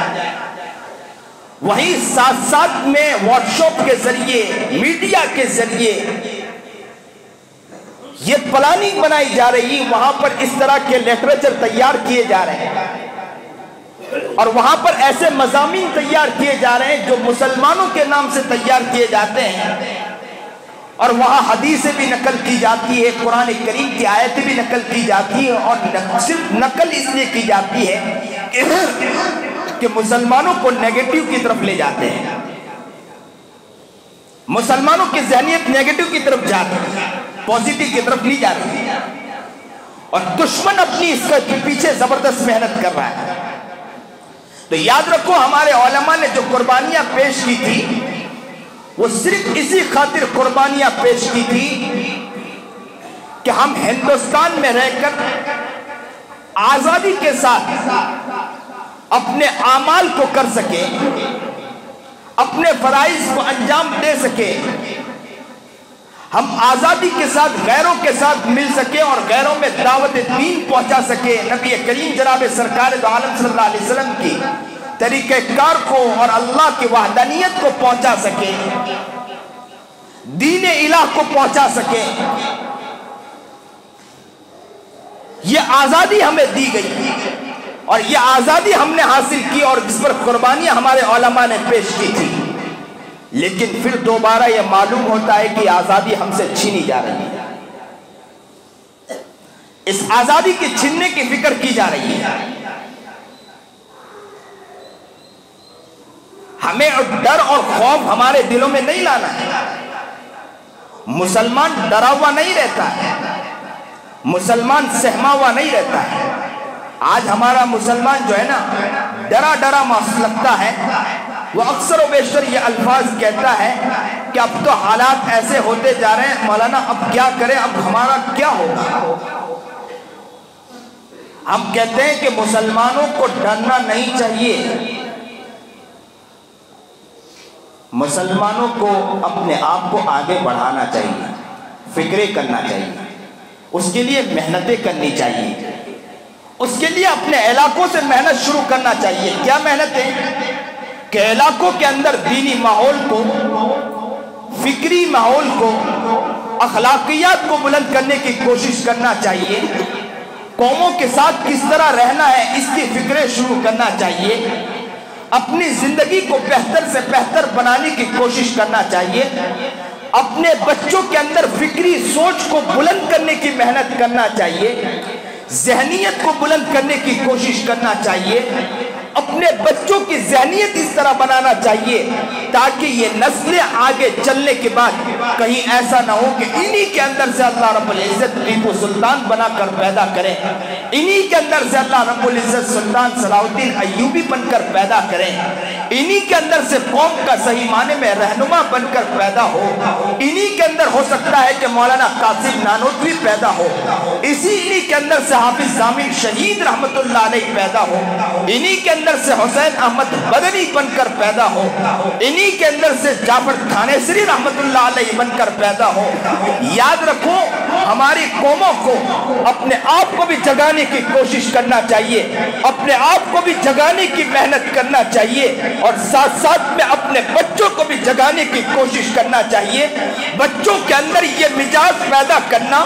वहीं साथ साथ में व्हाट्सएप के जरिए, मीडिया के जरिए ये प्लानिंग बनाई जा रही, वहां पर इस तरह के लिटरेचर तैयार किए जा रहे हैं। और वहां पर ऐसे मज़ामीन तैयार किए जा रहे हैं जो मुसलमानों के नाम से तैयार किए जाते हैं, और वहां हदीसें भी नकल की जाती है, कुरान करीम की आयतें भी नकल की जाती है, और सिर्फ नकल इसलिए की जाती है कि मुसलमानों को नेगेटिव की तरफ ले जाते हैं, मुसलमानों की ज़हनियत नेगेटिव की तरफ जा रही है, पॉजिटिव की तरफ नहीं जा रही है, और दुश्मन अपनी इसके पीछे जबरदस्त मेहनत कर रहा है। तो याद रखो, हमारे उलमा ने जो कुर्बानियां पेश की थी वो सिर्फ इसी खातिर कुर्बानियां पेश की थी कि हम हिंदुस्तान में रहकर आजादी के साथ अपने आमाल को कर सके, अपने फराइज को अंजाम दे सके, हम आजादी के साथ गैरों के साथ मिल सके और गैरों में दावत दीन पहुंचा सके, नबी करीम जनाब सरकार दो आलम सल्लल्लाहु अलैहि वसल्लम की तरीक़ेकार को और अल्लाह की वहदानियत को पहुंचा सके, दीन इलाह को पहुंचा सके। यह आजादी हमें दी गई और यह आजादी हमने हासिल की और इस पर कुर्बानियां हमारे उलमा ने पेश की थी, लेकिन फिर दोबारा यह मालूम होता है कि आजादी हमसे छीनी जा रही है, इस आजादी की छीनने की फिक्र की जा रही है। हमें डर और खौफ हमारे दिलों में नहीं लाना है। मुसलमान डरा हुआ नहीं रहता है, मुसलमान सहमा हुआ नहीं रहता है। आज हमारा मुसलमान जो है ना, डरा डरा महसूस लगता है। वो अक्सर व बेशतर ये अल्फाज कहता है कि अब तो हालात ऐसे होते जा रहे हैं, मौलाना अब क्या करें, अब हमारा क्या होगा। हम कहते हैं कि मुसलमानों को डरना नहीं चाहिए, मुसलमानों को अपने आप को आगे बढ़ाना चाहिए, फिक्रें करना चाहिए, उसके लिए मेहनतें करनी चाहिए, उसके लिए अपने इलाकों से मेहनत शुरू करना चाहिए। क्या मेहनतें? कि इलाकों के अंदर दीनी माहौल को, फिक्री माहौल को, अखलाकियात को बुलंद करने की कोशिश करना चाहिए। कौमों के साथ किस तरह रहना है इसकी फिक्रें शुरू करना चाहिए। अपनी जिंदगी को बेहतर से बेहतर बनाने की कोशिश करना चाहिए। अपने बच्चों के अंदर फिक्री सोच को बुलंद करने की मेहनत करना चाहिए, ज़हनियत को बुलंद करने की कोशिश करना चाहिए। अपने बच्चों की ज़हनियत इस तरह बनाना चाहिए ताकि ये नस्लें आगे चलने के बाद कहीं ऐसा ना हो कि इन्हीं के अंदर से अल्लाह रब्बुल इज़्ज़त टीपू सुल्तान बनाकर पैदा करें, इन्हीं के अंदर से अल्लाह रब्बुल इज़्ज़त सुल्तान सलाहुद्दीन अय्यूबी बनकर पैदा करें, इन्हीं के अंदर से कौम का सही माने में रहनुमा बनकर पैदा हो, इन्हीं के अंदर हो सकता है कि मौलाना कासिम नानोतवी पैदा हो, इन्हीं के अंदर से हाफिज जामिन शहीद रहमतुल्लाह अलैह पैदा हो, इन्हीं के अंदर से हुसैन अहमद बदनी बनकर पैदा हो, इन्हीं के अंदर से जाफर थानेसरी रहमतुल्लाह अलैह बनकर पैदा हो। याद रखो, हमारी कौमों को अपने आप को भी जगाने की कोशिश करना चाहिए, अपने आप को भी जगाने की मेहनत करना चाहिए और साथ साथ में अपने बच्चों को भी जगाने की कोशिश करना चाहिए। बच्चों के अंदर ये मिजाज पैदा करना,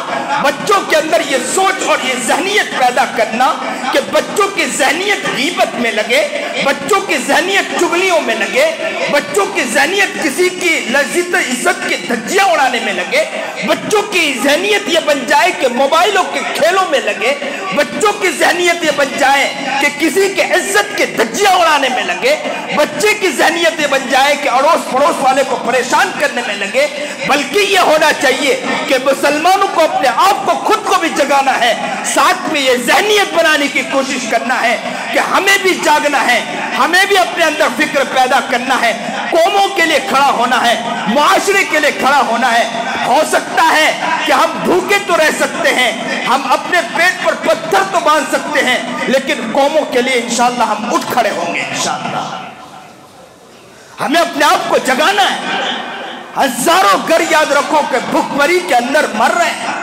बच्चों के अंदर ये सोच और ये ज़हनियत पैदा करना कि बच्चों की ज़हनियत गीबत में लगे, बच्चों की ज़हनियत चुगलियों में लगे, बच्चों की ज़हनियत किसी की लज्जत इज्जत की धज्जियां उड़ाने में लगे, बच्चों की ज़हनियत ये बन जाए कि मोबाइलों के खेलों में लगे, बच्चों की ज़हनियत ये बन जाए कि किसी के इज्जत की धज्जियां उड़ाने में लगे, बच्चे की ज़हनियत ये बन जाए कि अड़ोस पड़ोस वाले को परेशान करने में लगे। बल्कि ये होना चाहिए कि मुसलमानों को अपने आप को खुद को भी जगाना है, साथ में ये ज़हनियत बनाने की कोशिश करना है कि हमें भी जागना है, हमें भी अपने अंदर फिक्र पैदा करना है, कौमों के लिए खड़ा होना है, मुआशरे के लिए खड़ा होना है। हो सकता है कि हम भूखे तो रह सकते हैं, हम अपने पेट पर पत्थर तो बांध सकते हैं, लेकिन कौमों के लिए इंशाअल्लाह हम उठ खड़े होंगे इंशाअल्लाह। हमें अपने आप को जगाना है। हजारों घर याद रखो कि भूखमरी के अंदर मर रहे हैं,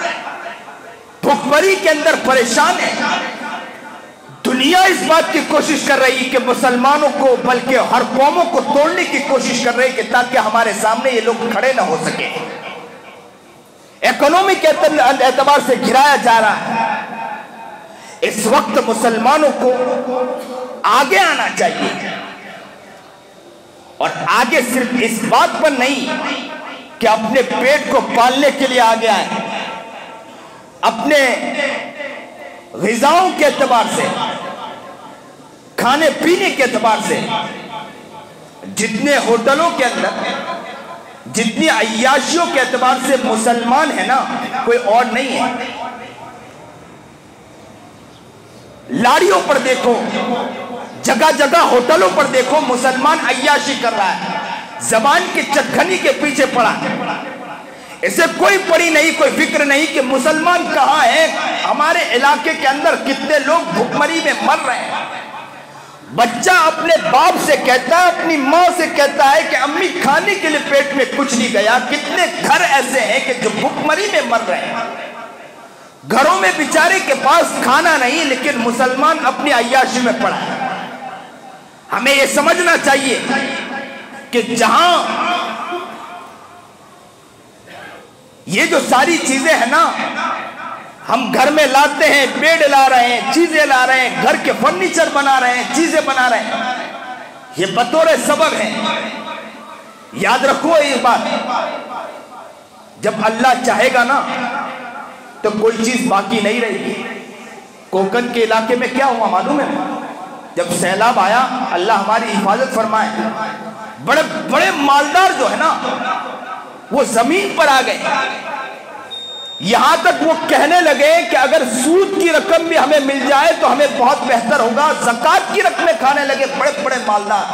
भूखमरी के अंदर परेशान है। दुनिया इस बात की कोशिश कर रही है कि मुसलमानों को, बल्कि हर कौमों को तोड़ने की कोशिश कर रही है कि ताकि हमारे सामने ये लोग खड़े ना हो सके। इकोनॉमी के एतबार से गिराया जा रहा है। इस वक्त मुसलमानों को आगे आना चाहिए। और आगे सिर्फ इस बात पर नहीं कि अपने पेट को पालने के लिए आगे आए, अपने ग़िज़ाओं के एतबार से, खाने पीने के एतबार से, जितने होटलों के अंदर, जितनी अय्याशियों के एतबार से मुसलमान है ना, कोई और नहीं है। लाड़ियों पर देखो, जगह जगह होटलों पर देखो, मुसलमान अय्याशी कर रहा है, जबान की चटखनी के पीछे पड़ा है। इसे कोई पड़ी नहीं, कोई फिक्र नहीं कि मुसलमान कहाँ है, हमारे इलाके के अंदर कितने लोग भुखमरी में मर रहे हैं। बच्चा अपने बाप से कहता है, अपनी माँ से कहता है कि अम्मी खाने के लिए पेट में कुछ नहीं गया। कितने घर ऐसे हैं कि जो भुखमरी में मर रहे हैं, घरों में बेचारे के पास खाना नहीं, लेकिन मुसलमान अपनी अय्याशी में पड़ा है। हमें यह समझना चाहिए कि जहां ये जो सारी चीजें हैं ना, हम घर में लाते हैं, बेड ला रहे हैं, चीजें ला रहे हैं, घर के फर्नीचर बना रहे हैं, चीजें बना रहे हैं, ये बतौर सबब है। याद रखो ये बात, जब अल्लाह चाहेगा ना तो कोई चीज बाकी नहीं रहेगी। कोकन के इलाके में क्या हुआ मालूम है? जब सैलाब आया, अल्लाह हमारी हिफाजत फरमाए, बड़े बड़े मालदार जो है ना वो जमीन पर आ गए। यहां तक वो कहने लगे कि अगर सूद की रकम भी हमें मिल जाए तो हमें बहुत बेहतर होगा। ज़कात की रकमें खाने लगे बड़े बड़े मालदार।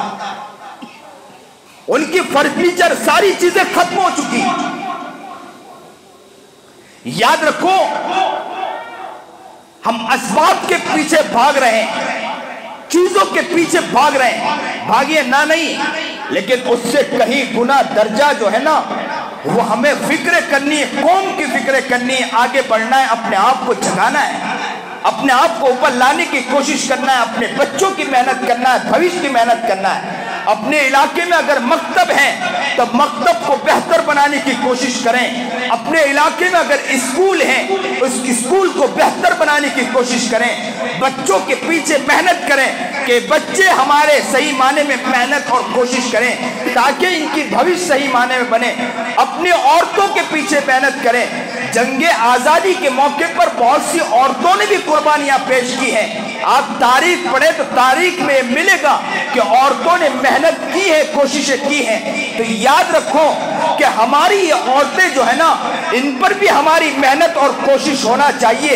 उनकी फर्नीचर सारी चीजें खत्म हो चुकी। याद रखो, हम असबाब के पीछे भाग रहे हैं, चीजों के पीछे भाग रहे हैं। भागिए ना नहीं, लेकिन उससे कहीं गुना दर्जा जो है ना, वो हमें फिक्र करनी है, कौम की फिक्र करनी है, आगे बढ़ना है, अपने आप को जगाना है, अपने आप को ऊपर लाने की कोशिश करना है, अपने बच्चों की मेहनत करना है, भविष्य की मेहनत करना है। अपने इलाके में अगर मकतब है तो मकतब को बेहतर बनाने की कोशिश करें। अपने इलाके में अगर स्कूल है, उस स्कूल को बेहतर बनाने की कोशिश करें। बच्चों के पीछे मेहनत करें कि बच्चे हमारे सही माने में मेहनत और कोशिश करें ताकि इनकी भविष्य सही माने में बने। अपनी औरतों के पीछे मेहनत करें। जंगे आज़ादी के मौके पर बहुत सी औरतों ने भी कुर्बानियां पेश की हैं। आप तारीख पढ़े तो तारीख में मिलेगा कि औरतों ने मेहनत की है, कोशिशें की हैं। तो याद रखो कि हमारी ये औरतें जो है ना, इन पर भी हमारी मेहनत और कोशिश होना चाहिए।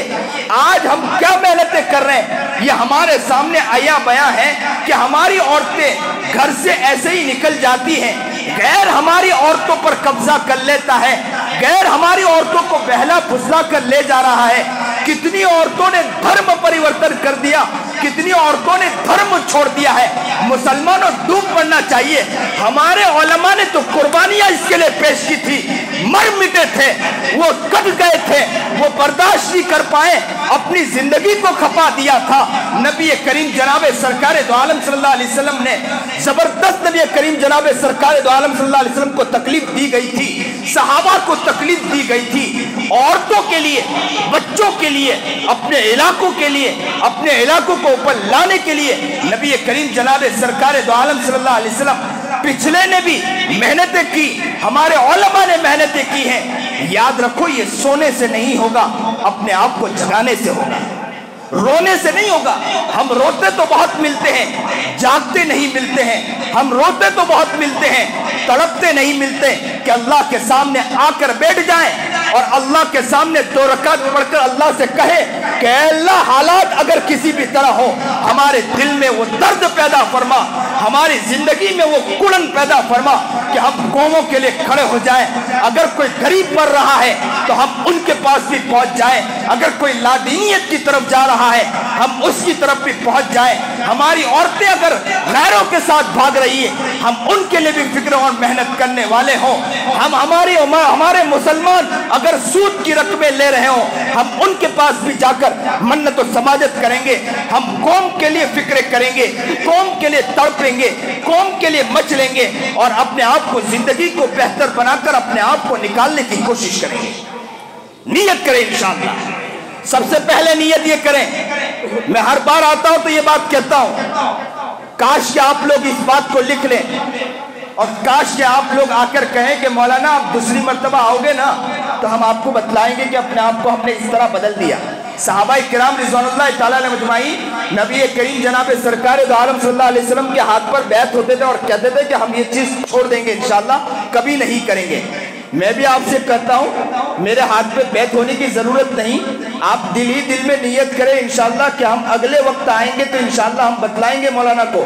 आज हम क्या मेहनतें कर रहे हैं ये हमारे सामने आया बयां है कि हमारी औरतें घर से ऐसे ही निकल जाती हैं, गैर हमारी औरतों पर कब्जा कर लेता है, गैर हमारी औरतों को बहला फुसला कर ले जा रहा है। कितनी औरतों ने धर्म परिवर्तन कर दिया, कितनी औरतों ने धर्म छोड़ दिया है। मुसलमानों डूब पड़ना चाहिए। हमारे उलमा ने तो कुर्बानियां इसके लिए पेश की थी, मर मिटे थे, वो कट गए थे, वो बर्दाश्त नहीं कर पाए, अपनी जिंदगी को खपा दिया था। नबी करीम जनाब सरकार दो आलम सल्लल्लाहु अलैहि वसल्लम ने जबरदस्त, नबी करीम जनाब सरकार दो आलम सल्लल्लाहु अलैहि वसल्लम को तकलीफ दी गई थी, सहाबा को तकलीफ दी गई थी। औरतों के लिए, बच्चों के लिए, अपने इलाकों के लिए, अपने इलाकों को ऊपर लाने के लिए नबी करीम जनाब सरकार दो आलम सल्लल्लाहु अलैहि वसल्लम पिछले ने भी मेहनतें की, हमारे उलमा ने मेहनतें की हैं। याद रखो, ये सोने से नहीं होगा, अपने आप को जगाने से होगा, रोने से नहीं होगा। हम रोते तो बहुत मिलते हैं, जागते नहीं मिलते हैं। हम रोते तो बहुत मिलते हैं, तड़पते नहीं मिलते। कि अल्लाह के सामने आकर बैठ जाएं और अल्लाह के सामने 2 रकात पढ़कर अल्लाह से कहे कि अल्लाह, हालात अगर किसी भी तरह हो, हमारे दिल में वो दर्द पैदा फरमा, हमारी जिंदगी में वो कुड़न पैदा फरमा कि हम कौमों के लिए खड़े हो जाएं। अगर कोई गरीब मर रहा है तो हम उनके पास भी पहुंच जाएं। अगर कोई लादीनियत की तरफ जा रहा है, हम उसकी तरफ भी पहुंच जाएं। हमारी औरतें अगर गैरों के साथ भाग रही है, हम उनके लिए भी फिक्र और मेहनत करने वाले हों। हम हमारे मुसलमान अगर सूद की रकमें ले रहे हो, हम उनके पास भी जाकर मन्नत और समाजत करेंगे। हम कौम के लिए फिक्र करेंगे, कौम के लिए तड़पेंगे, कौम के लिए मच लेंगे और अपने आप को, जिंदगी को बेहतर बनाकर अपने आप को निकालने की कोशिश करेंगे। नियत करें इंशाअल्लाह। सबसे पहले नियत ये करें, मैं हर बार आता हूं तो ये बात कहता हूं, काश कि आप लोग इस बात को लिख लें और काश कि आप लोग आकर कहें कि मौलाना आप दूसरी मर्तबा आओगे ना तो हम आपको बतलाएंगे कि अपने आप को हमने इस तरह बदल दिया। सहाबाए किराम रिज़वानुल्लाह तआला अलैहिम अजमाईन नबी करीम जनाब सरकार दो आलम सल्लल्लाहु अलैहि वसल्लम के हाथ पर बैत होते थे और कहते थे कि हम ये चीज़ छोड़ देंगे, इंशाअल्लाह कभी नहीं करेंगे। मैं भी आपसे कहता हूँ मेरे हाथ पे बैत होने की ज़रूरत नहीं, आप दिल ही दिल में नियत करें इंशाअल्लाह कि हम अगले वक्त आएंगे तो इंशाअल्लाह हम बतलाएंगे मौलाना को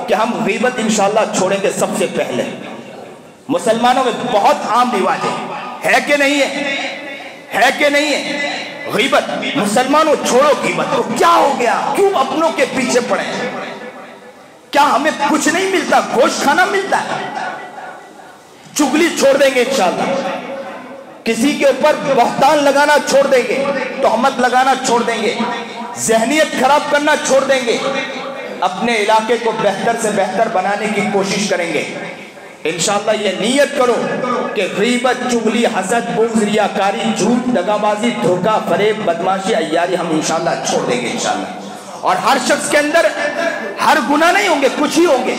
कि हम गीबत इंशाअल्लाह छोड़ेंगे। सबसे पहले मुसलमानों में बहुत आम रिवाज है कि नहीं है कि नहीं है? गीबत मुसलमानों छोड़ो गीबत, तो क्या हो गया, क्यों अपनों के पीछे पड़े? क्या हमें कुछ नहीं मिलता? गोश्त खाना मिलता है। चुगली छोड़ देंगे इंशाअल्लाह, किसी के ऊपर बहतान लगाना छोड़ देंगे, तोहमत लगाना छोड़ देंगे, ज़हनियत खराब करना छोड़ देंगे, अपने इलाके को बेहतर से बेहतर बनाने की कोशिश करेंगे इंशाअल्लाह। ये नियत करो कि गीबत, चुगली, हसद, बुग़्ज़, रियाकारी, झूठ, दगाबाजी, धोखा, फरेब, बदमाशी, अय्यारी हम इंशाअल्लाह छोड़ देंगे इंशाअल्लाह। और हर शख्स के अंदर हर गुनाह नहीं होंगे, कुछ ही होंगे,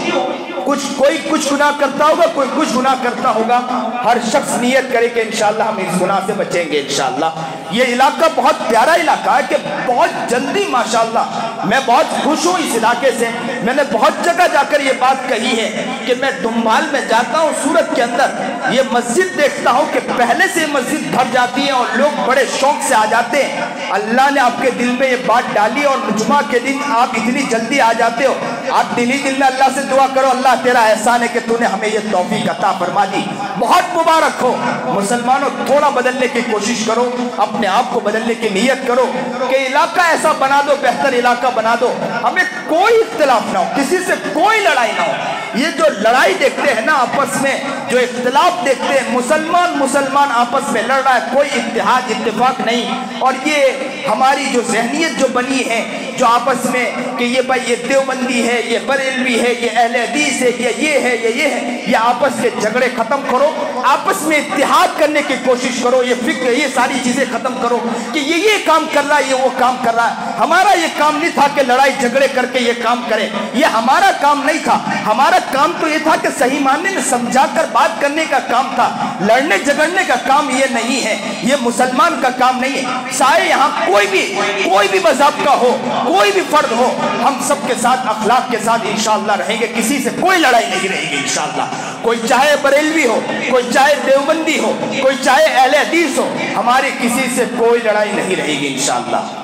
कोई कुछ गुनाह करता होगा, कोई कुछ गुनाह करता होगा। हर शख्स नियत करे कि इंशाअल्लाह हम इस गुनाह से बचेंगे इंशाअल्लाह। ये इलाका बहुत प्यारा इलाका है कि बहुत जल्दी माशाअल्लाह मैं बहुत खुश हूँ इस इलाके से। मैंने बहुत जगह जाकर ये बात कही है कि मैं दुम्बाल में जाता हूँ, सूरत के अंदर ये मस्जिद देखता हूँ कि पहले से मस्जिद भर जाती है और लोग बड़े शौक से आ जाते हैं। अल्लाह ने आपके दिल में ये बात डाली और जुमा के दिन आप इतनी जल्दी आ जाते हो। आप दिल ही दिल में अल्लाह से दुआ करो, अल्लाह तेरा एहसान है कि तूने हमें ये तौफीक अता फरमा दी। बहुत मुबारक हो। मुसलमानों थोड़ा बदलने की कोशिश करो, अपने आप को बदलने की नीयत करो कि इलाका ऐसा बना दो, बेहतर इलाका बना दो, हमें कोई इख्तिलाफ ना हो, किसी से कोई लड़ाई ना हो। ये जो लड़ाई देखते हैं ना आपस में, जो इख्तिलाफ देखते हैं, मुसलमान आपस में लड़ रहा है, कोई इत्तेहाद इत्तेफाक नहीं। और ये हमारी जो ज़हनियत जो बनी है, जो आपस में कि ये भाई ये देवबंदी है, ये बरेलवी है, ये अहले हदीस है, ये है, ये आपस के झगड़े खत्म करो, आपस में इत्तेहाद करने की कोशिश करो। ये फिक्र, ये सारी चीजें खत्म करो कि ये काम कर रहा है, ये वो काम कर रहा है। हमारा ये काम नहीं था कि लड़ाई झगड़े करके ये काम करें, ये हमारा काम नहीं था। हमारा काम तो ये था कि सही मानने में समझाकर बात करने का काम था। लड़ने झगड़ने का काम ये नहीं है, ये मुसलमान का काम नहीं है। चाहे यहाँ कोई भी मजहब का हो, कोई भी फर्द हो, हम सबके साथ अखलाक के साथ इंशाअल्लाह रहेंगे, किसी से कोई लड़ाई नहीं रहेगी इंशाअल्लाह। कोई चाहे बरेलवी हो, कोई चाहे देवबंदी हो, कोई चाहे अहले हदीस हो, हमारी किसी से कोई लड़ाई नहीं रहेगी इंशाअल्लाह।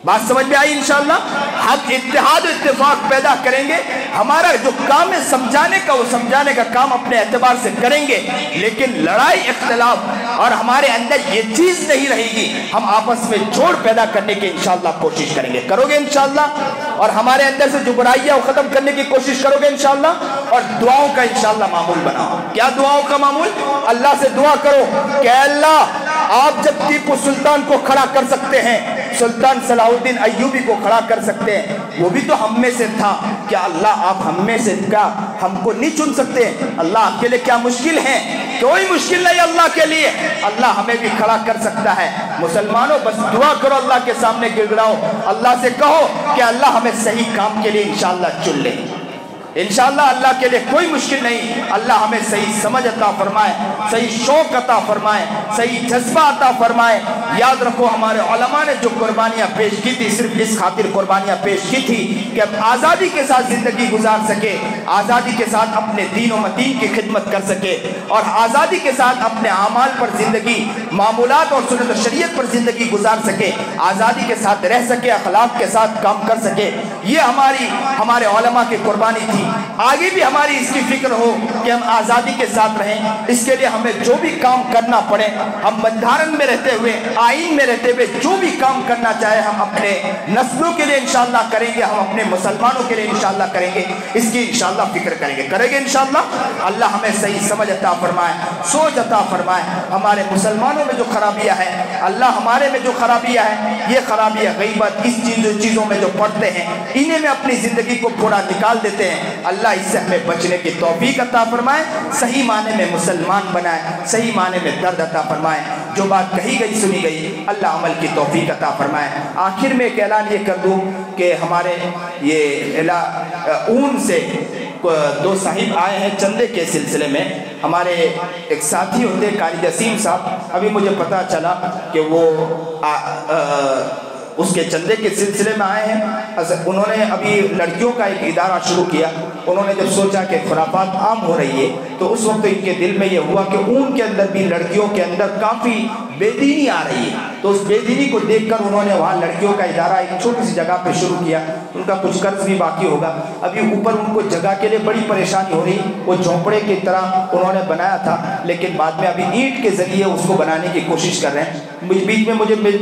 बात समझ में आई इंशाअल्लाह। हम इत्तेहाद इत्तेफाक पैदा करेंगे। हमारा जो काम है समझाने का, वो समझाने का काम अपने एतबार से करेंगे, लेकिन लड़ाई इख्तिलाफ और हमारे अंदर ये चीज नहीं रहेगी। हम आपस में जोड़ पैदा करने की इंशाअल्लाह कोशिश करेंगे, करोगे इंशाअल्लाह। और हमारे अंदर से जो बुराइयां वो खत्म करने की कोशिश करोगे इंशाअल्लाह। और दुआओं का इंशाअल्लाह मामूल बनाओ। क्या दुआओं का मामूल? अल्लाह से दुआ करो कि अल्लाह आप जब टीपू सुल्तान को खड़ा कर सकते हैं, सुल्तान सलाहुद्दीन अय्यूबी को खड़ा कर सकते हैं, वो भी तो हम में से था। क्या अल्लाह आप हम में से क्या हमको नहीं चुन सकते? अल्लाह आपके लिए क्या मुश्किल है? कोई मुश्किल नहीं अल्लाह के लिए। अल्लाह हमें भी खड़ा कर सकता है। मुसलमानों बस दुआ करो, अल्लाह के सामने गिड़गिड़ाओ, अल्लाह से कहो कि अल्लाह हमें सही काम के लिए इंशाअल्लाह चुन ले। इंशाअल्लाह अल्लाह के लिए कोई मुश्किल नहीं। अल्लाह हमें सही समझ अता फरमाए, सही शौक अता फरमाए, सही जज्बा अता फरमाए। याद रखो हमारे उलमा ने जो कुर्बानियाँ पेश की थी, सिर्फ इस खातिर कुर्बानियाँ पेश की थी कि अब आज़ादी के साथ ज़िंदगी गुजार सके, आज़ादी के साथ अपने दीन और मतीन की खिदमत कर सके, और आज़ादी के साथ अपने आमाल पर ज़िंदगी, मामूलात और सुन्नत शरीयत पर ज़िंदगी गुजार सके, आज़ादी के साथ रह सके, अखलाक के साथ काम कर सके। ये हमारे उलमा की कुर्बानी थी। आगे भी हमारी इसकी फिक्र हो कि हम आज़ादी के साथ रहें। इसके लिए हमें जो भी काम करना पड़े, हम बंधारण में रहते हुए, आईन में रहते हुए जो भी काम करना चाहे, हम अपने नस्लों के लिए इंशाअल्लाह करेंगे, हम अपने मुसलमानों के लिए इंशाअल्लाह करेंगे। इसकी इंशाअल्लाह फिक्र करेंगे इंशाअल्लाह। अल्लाह हमें सही समझ अता फरमाए, सोच अता फरमाए। हमारे मुसलमानों में जो खराबियाँ हैं, अल्लाह हमारे में जो खराबियाँ हैं, ये खराबियाँ गीबत, इस चीज़ों में जो पढ़ते हैं, इन्हें में अपनी ज़िंदगी को पूरा निकाल देते हैं। अल्लाह इससे हमें बचने की तौफीक अता फरमाए, सही माने में मुसलमान बनाए, सही माने में दर्द अता फरमाए। जो बात कही गई सुनी गई, अल्लाह अमल की तौफीक अता फरमाए। आखिर में एक ऐलान ये कर दूँ कि हमारे ये ऊन से दो साहिब आए हैं चंदे के सिलसिले में। हमारे एक साथी होते कारी जसीम साहब, अभी मुझे पता चला कि वो उसके चंदे के सिलसिले में आए हैं। उन्होंने अभी लड़कियों का एक इदारा शुरू किया। उन्होंने जब सोचा कि खुराफात आम हो रही है तो उस वक्त इनके दिल में ये हुआ कि ऊन के अंदर भी लड़कियों के अंदर काफ़ी बेदीनी आ रही है। तो उस बेदीनी को देखकर उन्होंने वहाँ लड़कियों का इदारा एक छोटी सी जगह पे शुरू किया। उनका कुछ कर्ज भी बाकी होगा। अभी ऊपर उनको जगह के लिए बड़ी परेशानी हो रही। वो झोंपड़े की तरह उन्होंने बनाया था, लेकिन बाद में अभी ईंट के ज़रिए उसको बनाने की कोशिश कर रहे हैं। बीच में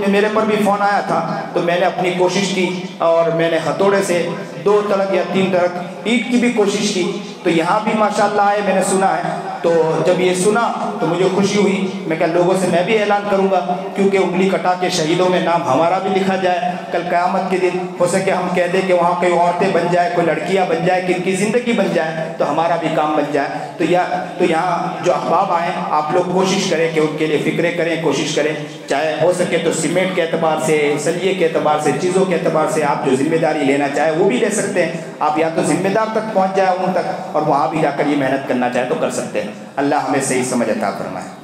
मेरे पर भी फ़ोन आया था, तो मैंने अपनी कोशिश की और मैंने हथौड़े से 2 तड़क या 3 तड़क ईंट की भी कोशिश की। तो यहाँ भी माशाल्लाह है, मैंने सुना है। तो जब ये सुना तो मुझे खुशी हुई। मैं क्या लोगों से मैं भी ऐलान करूँगा, क्योंकि उंगली कटा के शहीदों में नाम हमारा भी लिखा जाए। कल क़यामत के दिन हो सके हम कह दें कि वहाँ कोई औरतें बन जाए, कोई लड़कियाँ बन जाए, किनकी ज़िंदगी बन जाए, तो हमारा भी काम बन जाए। तो यहाँ जो अहबाब आएँ, आप लोग कोशिश करें कि उनके लिए फ़िक्रें करें, कोशिश करें। चाहे हो सके तो सीमेंट के एतबार से, सलिए के एतबार से, चीज़ों के एतबार से आप जो जिम्मेदारी लेना चाहे वो भी ले सकते हैं। आप या तो जिम्मेदार तक पहुँच जाए उन तक, और वहाँ भी जाकर ये मेहनत करना चाहे तो कर सकते हैं। अल्लाह हमें सही समझ अता फरमाए।